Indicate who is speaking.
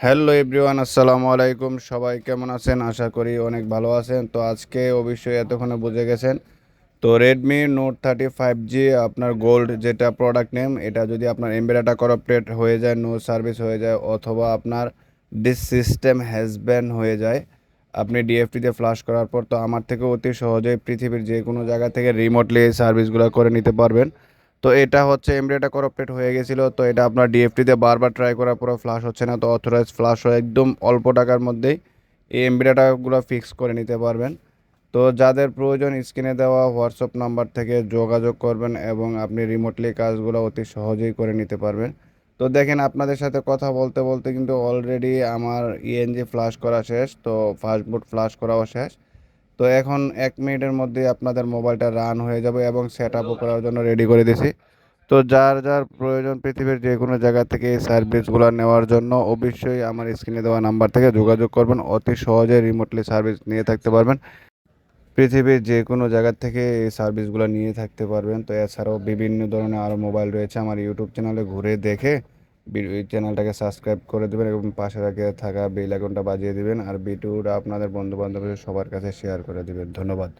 Speaker 1: Hello everyone, আসসালামু আলাইকুম। সবাই কেমন আছেন? আশা করি অনেক ভালো আছেন। তো আজকে অবশ্যই এতক্ষণে বুঝে গেছেন। তো রেডমি নোট 35G আপনার গোল্ড যেটা প্রোডাক্ট নেম, এটা যদি আপনার এমবেডাটা করাপ্টেড হয়ে যায়, নো সার্ভিস হয়ে যায়, অথবা আপনার ডিস সিস্টেম হ্যাজ ব্যান হয়ে যায় আপনি ডিএফটিতে ফ্লাশ করার পর, তো আমার থেকে অতি সহজেই পৃথিবীর যে কোনো জায়গা থেকে রিমোটলি এই সার্ভিসগুলো করে নিতে পারবেন। তো এটা হচ্ছে এমবিটা করাপ্টেড হয়ে গেছিলো, তো এটা আপনার ডিএফটিতে বারবার ট্রাই করার পরে ফ্লাশ হচ্ছে না। তো অথরাইজ ফ্লাশ হয়ে একদম অল্প টাকার মধ্যেই এই এমবিটাগুলো ফিক্স করে নিতে পারবেন। তো যাদের প্রয়োজন স্ক্রিনে দেওয়া হোয়াটসঅ্যাপ নাম্বার থেকে যোগাযোগ করবেন এবং আপনি রিমোটলি কাজগুলো অতি সহজেই করে নিতে পারবেন। তো দেখেন, আপনাদের সাথে কথা বলতে বলতে কিন্তু অলরেডি আমার ইএনজি ফ্লাশ করা শেষ, তো ফাস্টবুট ফ্লাশ করাও শেষ। তো এখন 1 মিনিটের মধ্যে আপনাদের মোবাইলটা রান হয়ে যাবে এবং সেট আপও করার জন্য রেডি করে দিছি। তো যার যার প্রয়োজন পৃথিবীর যে কোনো জায়গা থেকে এই সার্ভিসগুলো নেওয়ার জন্য অবশ্যই আমার স্ক্রিনে দেওয়া নাম্বার থেকে যোগাযোগ করবেন। অতি সহজে রিমোটলি সার্ভিস নিয়ে থাকতে পারবেন, পৃথিবীর যে কোনো জায়গা থেকে এই সার্ভিসগুলো নিয়ে থাকতে পারবেন। তো এছাড়াও বিভিন্ন ধরনের আরও মোবাইল রয়েছে, আমার ইউটিউব চ্যানেলে ঘুরে দেখে চ্যানেলটাকে সাবস্ক্রাইব করে দেবেন এবং পাশে থাকা বেল আইকনটা বাজিয়ে দিবেন, আর ভিডিওটা আপনাদের বন্ধু বান্ধবের সবার কাছে শেয়ার করে দেবেন। ধন্যবাদ।